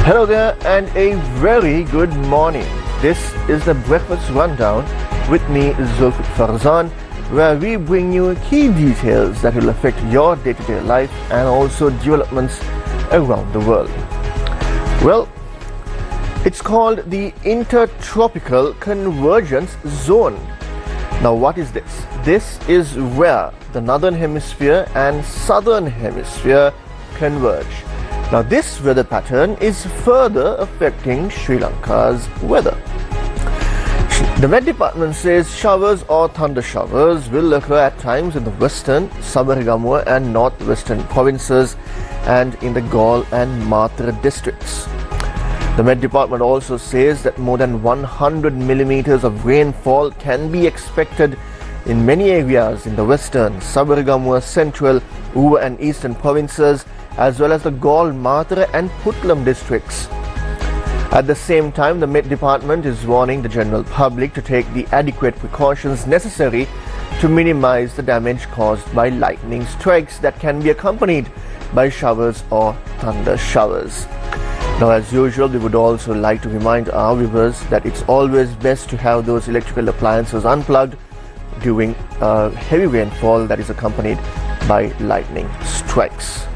Hello there and a very good morning. This is the Breakfast Rundown with me, Zulfick Farzan, where we bring you key details that will affect your day-to-day life and also developments around the world. Well, it's called the Intertropical Convergence Zone. Now, what is this? This is where the Northern Hemisphere and Southern Hemisphere converge. Now, this weather pattern is further affecting Sri Lanka's weather. The Met Department says showers or thunder showers will occur at times in the western, Sabaragamuwa and northwestern provinces and in the Galle and Matra districts. The Met Department also says that more than 100 millimeters of rainfall can be expected in many areas in the western, Sabaragamuwa, central, Uva and eastern provinces, as well as the Galle, Matra and Putlam districts. At the same time, the Met Department is warning the general public to take the adequate precautions necessary to minimize the damage caused by lightning strikes that can be accompanied by showers or thunder showers. Now, as usual, we would also like to remind our viewers that it's always best to have those electrical appliances unplugged during heavy rainfall that is accompanied by lightning strikes.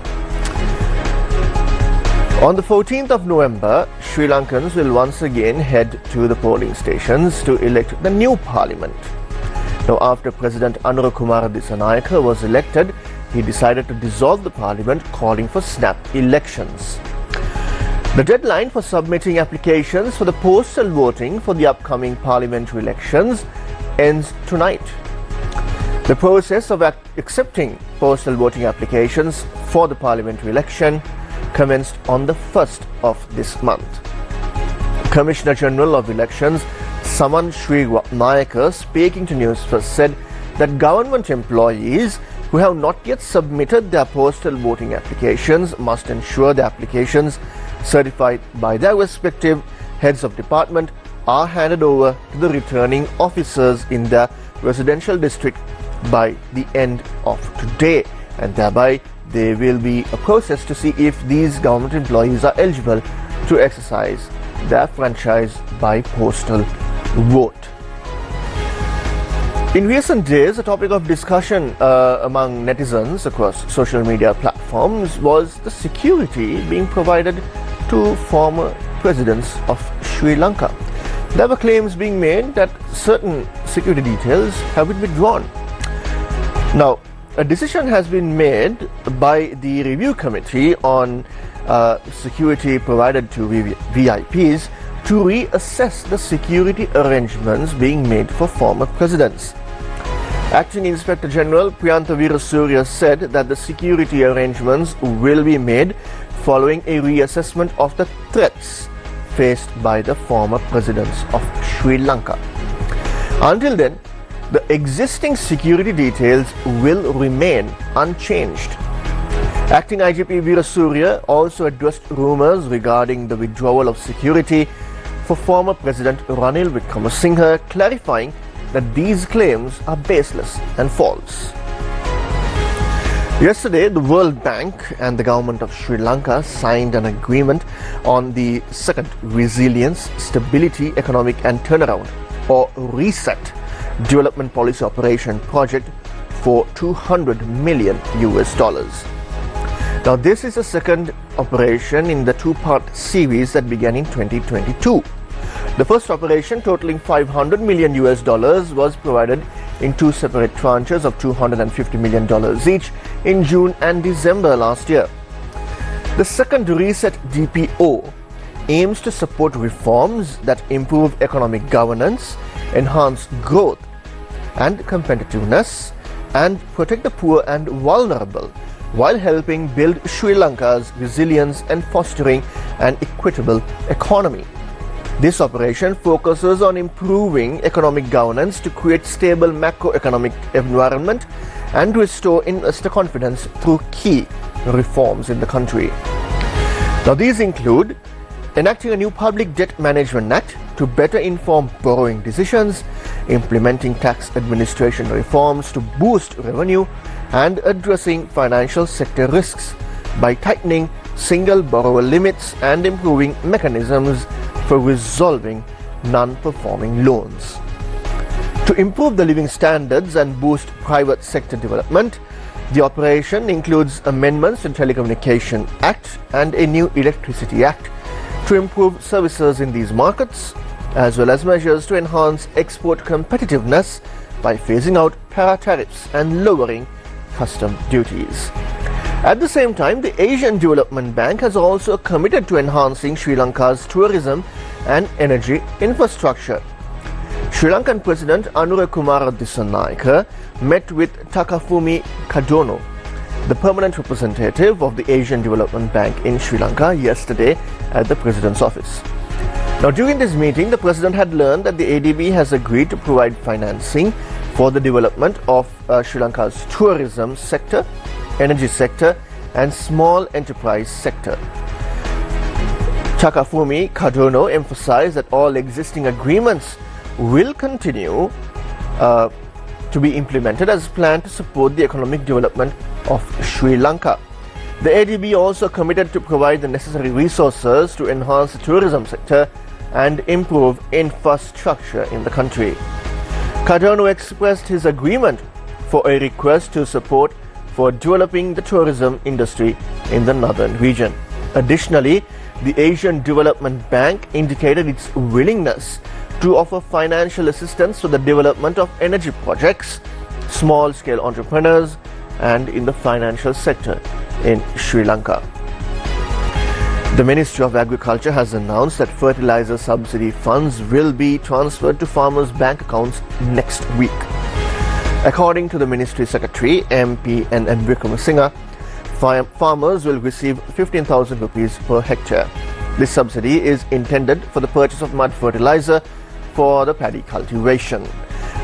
On the 14th of November, Sri Lankans will once again head to the polling stations to elect the new parliament. Now, after President Anurukumara Dissanayake was elected, he decided to dissolve the parliament, calling for snap elections. The deadline for submitting applications for the postal voting for the upcoming parliamentary elections ends tonight. The process of accepting postal voting applications for the parliamentary election commenced on the 1st of this month. Commissioner General of Elections Saman Sri Nayaka, speaking to Newsfirst, said that government employees who have not yet submitted their postal voting applications must ensure the applications certified by their respective heads of department are handed over to the returning officers in their residential district by the end of today, and thereby there will be a process to see if these government employees are eligible to exercise their franchise by postal vote. In recent days, a topic of discussion among netizens across social media platforms was the security being provided to former presidents of Sri Lanka. There were claims being made that certain security details have been withdrawn. Now, a decision has been made by the review committee on security provided to VIPs to reassess the security arrangements being made for former presidents. Acting Inspector General Priyantha Weerasurya said that the security arrangements will be made following a reassessment of the threats faced by the former presidents of Sri Lanka. Until then, the existing security details will remain unchanged. Acting IGP Weerasurya also addressed rumors regarding the withdrawal of security for former President Ranil Wickremesinghe, clarifying that these claims are baseless and false. Yesterday, the World Bank and the government of Sri Lanka signed an agreement on the second Resilience, Stability, Economic and Turnaround, or RESET, development policy operation project for $200 million. Now, this is the second operation in the two-part series that began in 2022. The first operation, totaling $500 million, was provided in two separate tranches of $250 million each in June and December last year. The second RESET DPO aims to support reforms that improve economic governance, enhance growth and competitiveness, and protect the poor and vulnerable, while helping build Sri Lanka's resilience and fostering an equitable economy. This operation focuses on improving economic governance to create stable macroeconomic environment and restore investor confidence through key reforms in the country. Now, these include enacting a new Public Debt Management Act to better inform borrowing decisions, implementing tax administration reforms to boost revenue, and addressing financial sector risks by tightening single borrower limits and improving mechanisms for resolving non-performing loans. To improve the living standards and boost private sector development, the operation includes amendments to the Telecommunication Act and a new Electricity Act to improve services in these markets, as well as measures to enhance export competitiveness by phasing out para-tariffs and lowering custom duties. At the same time, the Asian Development Bank has also committed to enhancing Sri Lanka's tourism and energy infrastructure. Sri Lankan President Anura Kumara Dissanayake met with Takafumi Kadono, the permanent representative of the Asian Development Bank in Sri Lanka, yesterday at the President's office. Now, during this meeting, the President had learned that the ADB has agreed to provide financing for the development of Sri Lanka's tourism sector, energy sector and small enterprise sector. Takafumi Kadono emphasized that all existing agreements will continue to be implemented as planned to support the economic development of Sri Lanka. The ADB also committed to provide the necessary resources to enhance the tourism sector and improve infrastructure in the country. Kadono expressed his agreement for a request to support for developing the tourism industry in the northern region. Additionally, the Asian Development Bank indicated its willingness to offer financial assistance to the development of energy projects, small-scale entrepreneurs, and in the financial sector in Sri Lanka. The Ministry of Agriculture has announced that fertilizer subsidy funds will be transferred to farmers' bank accounts next week. According to the Ministry Secretary, MP N. Wickramasinghe, farmers will receive 15,000 rupees per hectare. This subsidy is intended for the purchase of mud fertilizer for the paddy cultivation.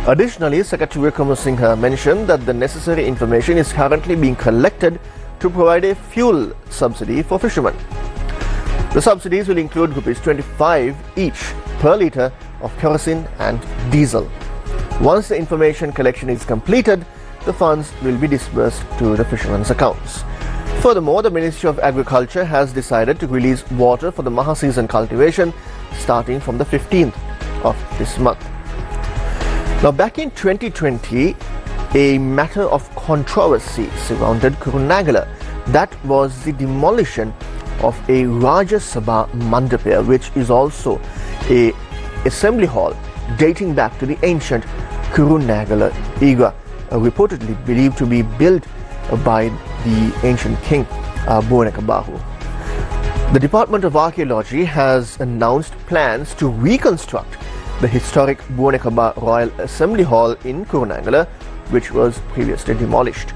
Additionally, Secretary Wickramasinghe mentioned that the necessary information is currently being collected to provide a fuel subsidy for fishermen. The subsidies will include Rs 25 each per litre of kerosene and diesel. Once the information collection is completed, the funds will be disbursed to the fishermen's accounts. Furthermore, the Ministry of Agriculture has decided to release water for the Maha season cultivation starting from the 15th of this month. Now, back in 2020, a matter of controversy surrounded Kurunegala. That was the demolition of a Raja Sabha Mandapa, which is also a assembly hall dating back to the ancient Kurunegala era, reportedly believed to be built by the ancient king Bhuvanekabahu. The Department of Archaeology has announced plans to reconstruct the historic Bhuvanekaba Royal Assembly Hall in Kurunegala, which was previously demolished.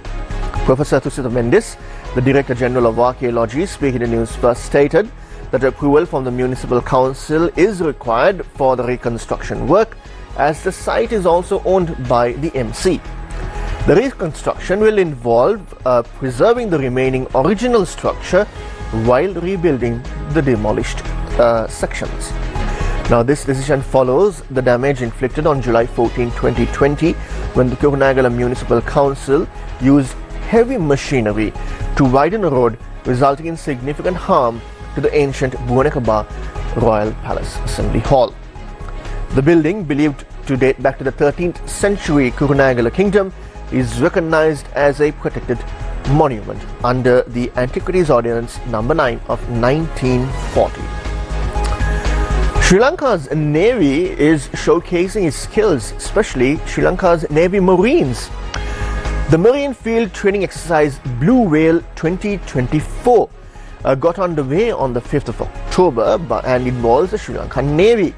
Professor Thusita Mendes, the Director General of Archaeology, speaking to Newsfirst, stated that approval from the Municipal Council is required for the reconstruction work, as the site is also owned by the MC. The reconstruction will involve preserving the remaining original structure while rebuilding the demolished sections. Now, this decision follows the damage inflicted on July 14, 2020, when the Kurunegala Municipal Council used heavy machinery to widen a road, resulting in significant harm to the ancient Bhuvanekaba Royal Palace Assembly Hall. The building, believed to date back to the 13th century Kurunegala Kingdom, is recognized as a protected monument under the Antiquities Ordinance No. 9 of 1940. Sri Lanka's Navy is showcasing its skills, especially Sri Lanka's Navy Marines. The Marine Field Training Exercise Blue Whale 2024 got underway on the 5th of October and involves the Sri Lankan Navy.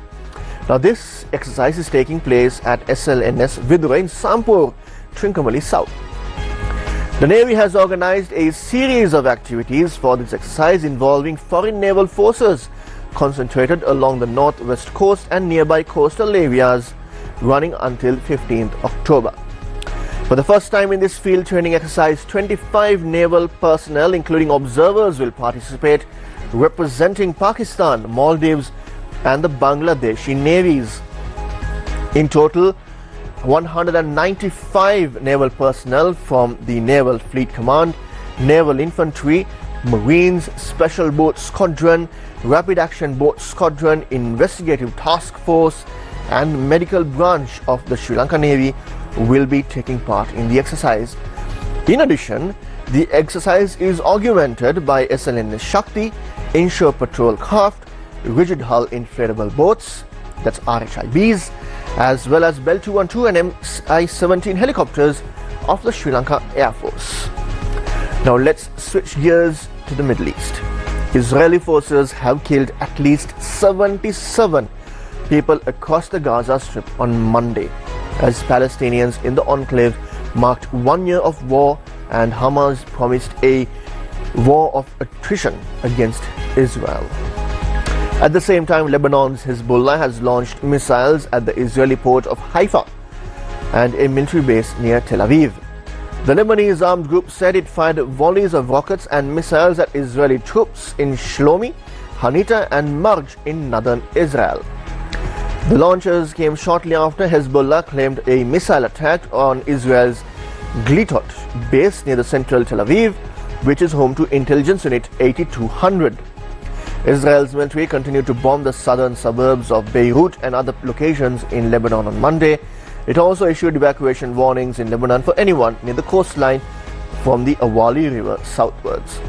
Now, this exercise is taking place at SLNS Vidura in Sampur, Trincomalee South. The Navy has organized a series of activities for this exercise involving foreign naval forces concentrated along the northwest coast and nearby coastal areas, running until 15th October. For the first time in this field training exercise, 25 naval personnel, including observers, will participate, representing Pakistan, Maldives, and the Bangladeshi navies. In total, 195 naval personnel from the Naval Fleet Command, Naval Infantry, Marines, Special Boat Squadron, Rapid Action Boat Squadron, Investigative Task Force and Medical Branch of the Sri Lanka Navy will be taking part in the exercise. In addition, the exercise is augmented by SLN Shakti, Inshore Patrol Craft, Rigid Hull Inflatable Boats, that's RHIBs, as well as Bell 212 and MI-17 helicopters of the Sri Lanka Air Force. Now let's switch gears to the Middle East. Israeli forces have killed at least 77 people across the Gaza Strip on Monday, as Palestinians in the enclave marked 1 year of war and Hamas promised a war of attrition against Israel. At the same time, Lebanon's Hezbollah has launched missiles at the Israeli port of Haifa and a military base near Tel Aviv. The Lebanese armed group said it fired volleys of rockets and missiles at Israeli troops in Shlomi, Hanita and Marj in northern Israel. The launches came shortly after Hezbollah claimed a missile attack on Israel's Glitot base near the central Tel Aviv, which is home to Intelligence Unit 8200. Israel's military continued to bomb the southern suburbs of Beirut and other locations in Lebanon on Monday. It also issued evacuation warnings in Lebanon for anyone near the coastline from the Awali River southwards.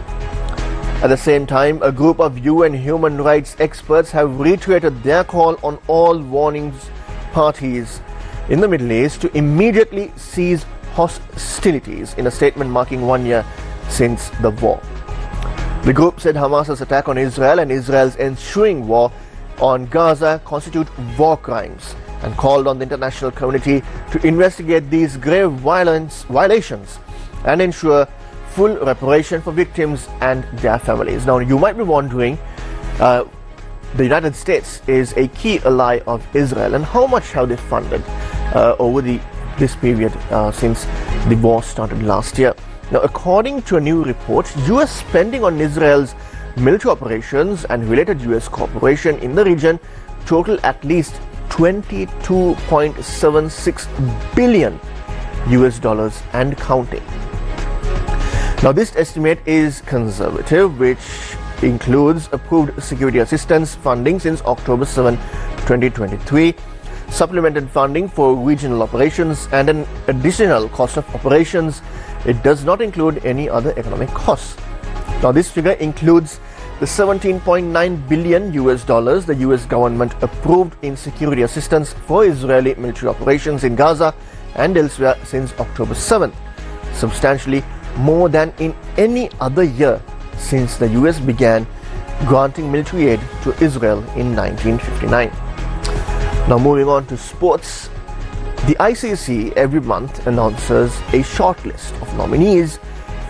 At the same time, a group of UN human rights experts have reiterated their call on all warnings parties in the Middle East to immediately cease hostilities in a statement marking 1 year since the war. The group said Hamas's attack on Israel and Israel's ensuing war on Gaza constitute war crimes and called on the international community to investigate these grave violations and ensure full reparation for victims and their families. Now, you might be wondering, the United States is a key ally of Israel, and how much have they funded over this period since the war started last year? Now, according to a new report, US spending on Israel's military operations and related US cooperation in the region total at least $22.76 billion and counting. Now, this estimate is conservative, which includes approved security assistance funding since October 7, 2023, supplemented funding for regional operations and an additional cost of operations. It does not include any other economic costs. Now, this figure includes the $17.9 billion the US government approved in security assistance for Israeli military operations in Gaza and elsewhere since October 7th, substantially more than in any other year since the US began granting military aid to Israel in 1959. Now, moving on to sports. The ICC every month announces a short list of nominees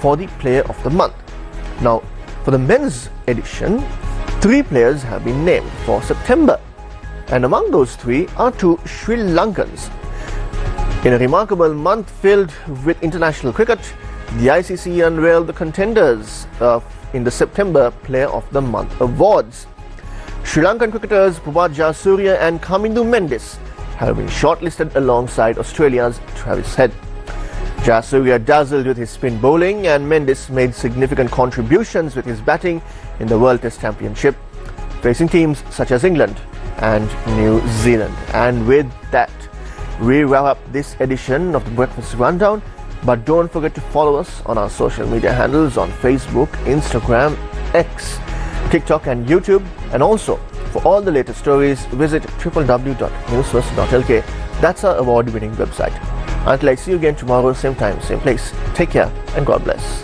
for the Player of the Month. Now, for the men's edition, 3 players have been named for September, and among those 3 are 2 Sri Lankans. In a remarkable month filled with international cricket, the ICC unveiled the contenders in the September Player of the Month awards. Sri Lankan cricketers Puvat Jayasuriya and Kamindu Mendis have been shortlisted alongside Australia's Travis Head. Jayasuriya dazzled with his spin bowling, and Mendis made significant contributions with his batting in the World Test Championship, facing teams such as England and New Zealand. And with that, we wrap up this edition of the Breakfast Rundown. But don't forget to follow us on our social media handles on Facebook, Instagram, X, TikTok and YouTube. And also, for all the latest stories, visit www.newsfirst.lk. That's our award-winning website. Until I see you again tomorrow, same time, same place. Take care and God bless.